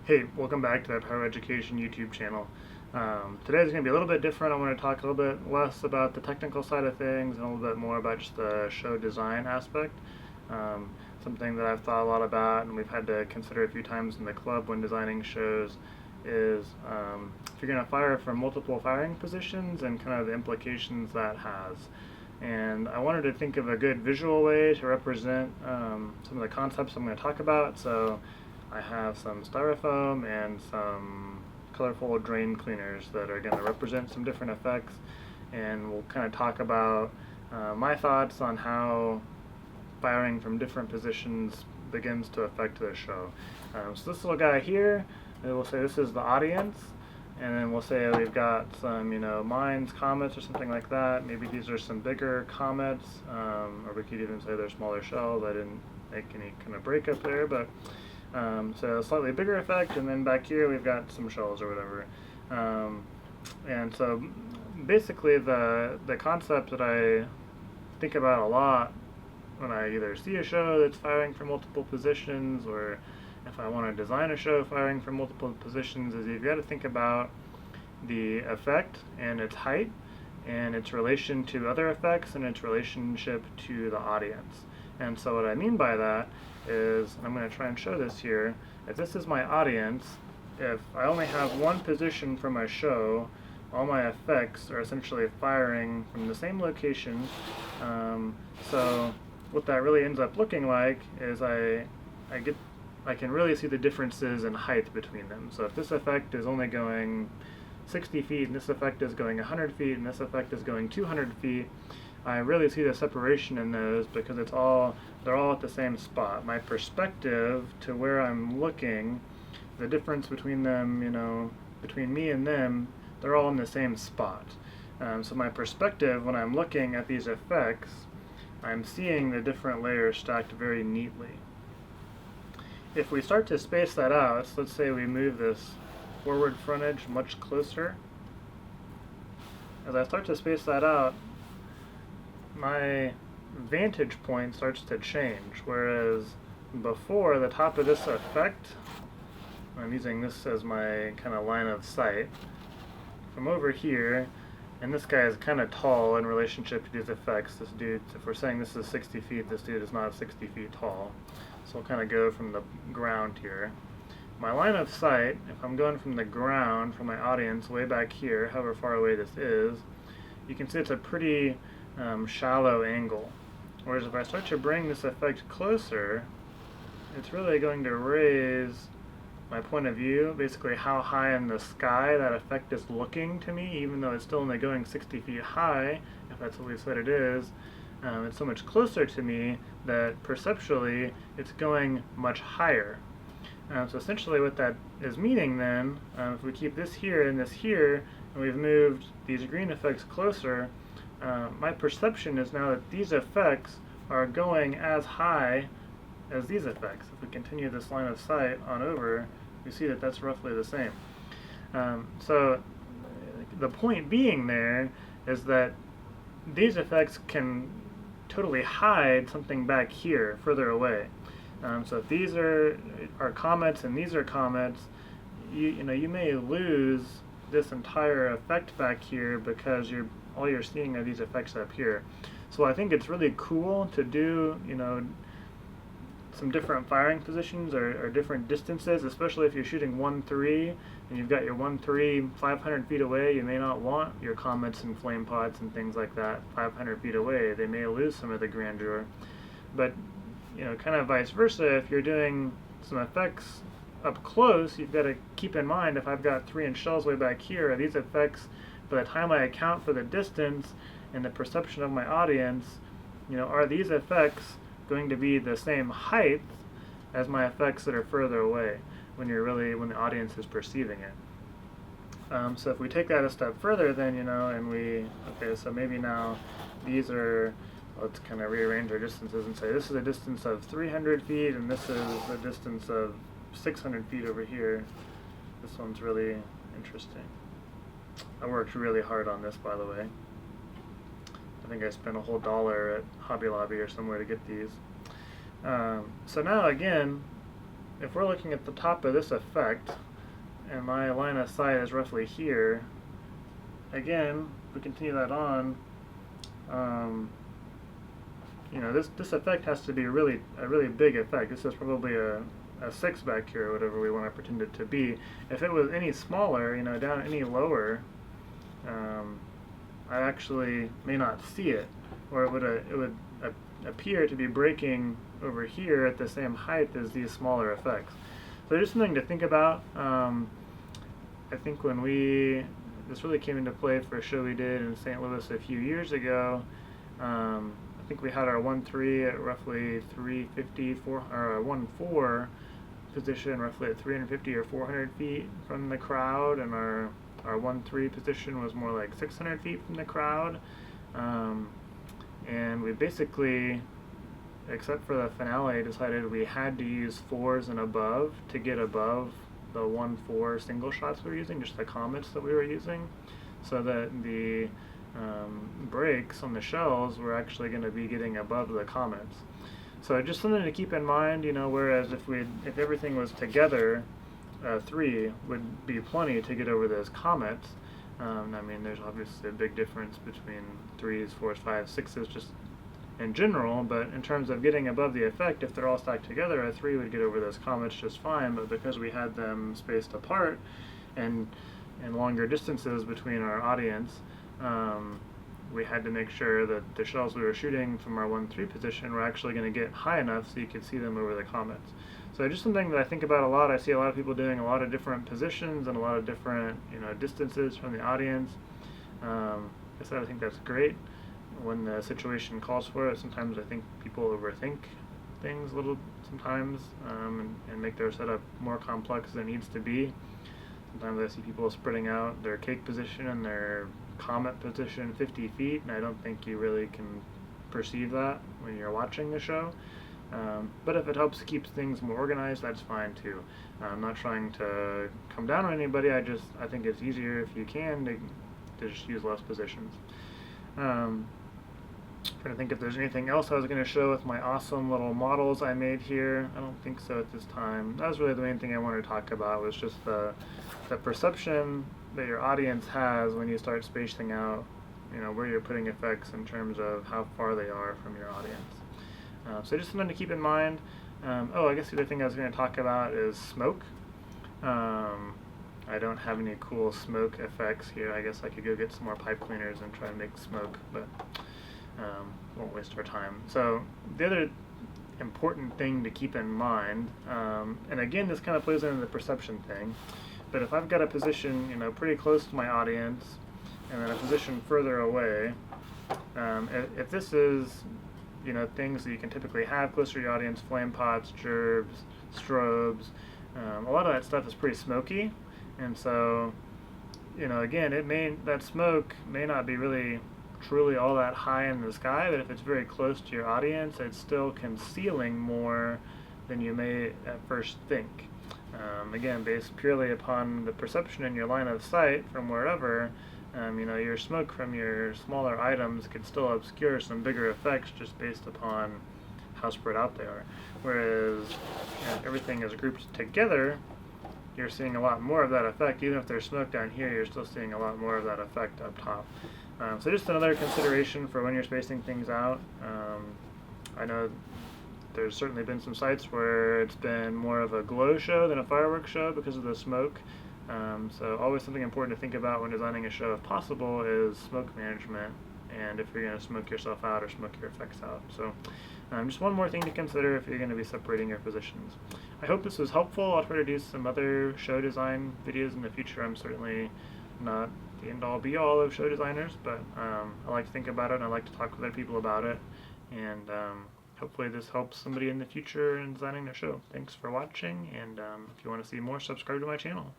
Hey, welcome back to the Power Education YouTube channel. Today is going to be a little bit different. I want to talk a little bit less about the technical side of things and a little bit more about just the show design aspect. Something that I've thought a lot about and we've had to consider a few times in the club when designing shows is if you're going to fire from multiple firing positions and kind of the implications that has. And I wanted to think of a good visual way to represent some of the concepts I'm going to talk about. So I have some styrofoam and some colorful drain cleaners that are going to represent some different effects, and we'll kind of talk about my thoughts on how firing from different positions begins to affect the show. So this little guy here, we'll say this is the audience, and then we'll say we've got some, mines, comets, or something like that. Maybe these are some bigger comets, or we could even say they're smaller shells. I didn't make any kind of breakup there, but so a slightly bigger effect, and then back here we've got some shells or whatever. And so basically the concept that I think about a lot when I either see a show that's firing from multiple positions, or if I want to design a show firing from multiple positions, is you've got to think about the effect and its height and its relation to other effects and its relationship to the audience. And so what I mean by that is, I'm going to try and show this here, if this is my audience, if I only have one position for my show, all my effects are essentially firing from the same location. So what that really ends up looking like is I can really see the differences in height between them. So if this effect is only going 60 feet, and this effect is going 100 feet, and this effect is going 200 feet, I really see the separation in those because they're all at the same spot. My perspective to where I'm looking, the difference between them, between me and them, they're all in the same spot. So my perspective when I'm looking at these effects, I'm seeing the different layers stacked very neatly. If we start to space that out, so let's say we move this forward frontage much closer. As I start to space that out, my vantage point starts to change, whereas before, the top of this effect, I'm using this as my kind of line of sight, from over here, and this guy is kind of tall in relationship to these effects. This dude, if we're saying this is 60 feet, this dude is not 60 feet tall. So we'll kind of go from the ground here. My line of sight, if I'm going from the ground, from my audience, way back here, however far away this is, you can see it's a pretty shallow angle. Whereas if I start to bring this effect closer, it's really going to raise my point of view, basically how high in the sky that effect is looking to me, even though it's still only going 60 feet high, if that's what we said it is. It's so much closer to me that perceptually it's going much higher. So essentially what that is meaning then, if we keep this here and this here, and we've moved these green effects closer, my perception is now that these effects are going as high as these effects. If we continue this line of sight on over, we see that that's roughly the same. So the point being there is that these effects can totally hide something back here, further away. So if these are comets and these are comets, you may lose this entire effect back here because all you're seeing are these effects up here. So I think it's really cool to do, some different firing positions or different distances, especially if you're shooting 1-3 and you've got your 1-3 500 feet away. You may not want your comets and flame pots and things like that 500 feet away. They may lose some of the grandeur. But kind of vice versa, if you're doing some effects up close, you've got to keep in mind, if I've got 3-inch shells way back here, are these effects, by the time I account for the distance and the perception of my audience, are these effects going to be the same height as my effects that are further away when the audience is perceiving it. So if we take that a step further, then so maybe now these are, let's kind of rearrange our distances and say this is a distance of 300 feet and this is a distance of 600 feet over here. This one's really interesting. I worked really hard on this, by the way. I think I spent a whole $1 at Hobby Lobby or somewhere to get these. So now again, if we're looking at the top of this effect, and my line of sight is roughly here, again, if we continue that on, this effect has to be a really big effect. This is probably a 6 back here, or whatever we want to pretend it to be. If it was any smaller, down any lower, I actually may not see it, or it would appear to be breaking over here at the same height as these smaller effects. So just something to think about. I think this really came into play for a show we did in St. Louis a few years ago. I think we had our 1-3 at roughly 350, or our 1-4 position roughly at 350 or 400 feet from the crowd, and our 1-3 position was more like 600 feet from the crowd. And we basically, except for the finale, decided we had to use 4s and above to get above the 1-4 single shots we were using, just the comets that we were using, so that the breaks on the shells were actually going to be getting above the comets. So just something to keep in mind, whereas if everything was together, 3 would be plenty to get over those comets. There's obviously a big difference between 3s, 4s, 5s, 6s just in general, but in terms of getting above the effect, if they're all stacked together, a 3 would get over those comets just fine, but because we had them spaced apart and longer distances between our audience, we had to make sure that the shells we were shooting from our 1-3 position were actually going to get high enough so you could see them over the comets. So just something that I think about a lot. I see a lot of people doing a lot of different positions and a lot of different distances from the audience. I think that's great when the situation calls for it. Sometimes I think people overthink things a little sometimes, and make their setup more complex than it needs to be. Sometimes I see people spreading out their cake position and their comet position 50 feet, and I don't think you really can perceive that when you're watching the show. But if it helps keep things more organized, that's fine too. I'm not trying to come down on anybody. I think it's easier if you can to just use less positions. Trying to think if there's anything else I was going to show with my awesome little models I made here. I don't think so at this time. That was really the main thing I wanted to talk about, was just the perception that your audience has when you start spacing out, where you're putting effects in terms of how far they are from your audience. So just something to keep in mind. I guess the other thing I was going to talk about is smoke. I don't have any cool smoke effects here. I guess I could go get some more pipe cleaners and try and make smoke, but won't waste our time. So the other important thing to keep in mind, and again this kind of plays into the perception thing, but if I've got a position pretty close to my audience and then a position further away, if this is things that you can typically have closer to your audience, flame pots, gerbs, strobes, a lot of that stuff is pretty smoky, and so again, that smoke may not be really truly all that high in the sky, but if it's very close to your audience, it's still concealing more than you may at first think. Again, based purely upon the perception in your line of sight from wherever, your smoke from your smaller items could still obscure some bigger effects just based upon how spread out they are. Whereas if everything is grouped together, you're seeing a lot more of that effect. Even if there's smoke down here, you're still seeing a lot more of that effect up top. So just another consideration for when you're spacing things out. I know there's certainly been some sites where it's been more of a glow show than a fireworks show because of the smoke. So always something important to think about when designing a show, if possible, is smoke management, and if you're going to smoke yourself out or smoke your effects out. So just one more thing to consider if you're going to be separating your positions. I hope this was helpful. I'll try to do some other show design videos in the future. I'm certainly not the end-all be-all of show designers, but I like to think about it, and I like to talk with other people about it, and hopefully this helps somebody in the future in designing their show. Thanks for watching, and if you want to see more, subscribe to my channel.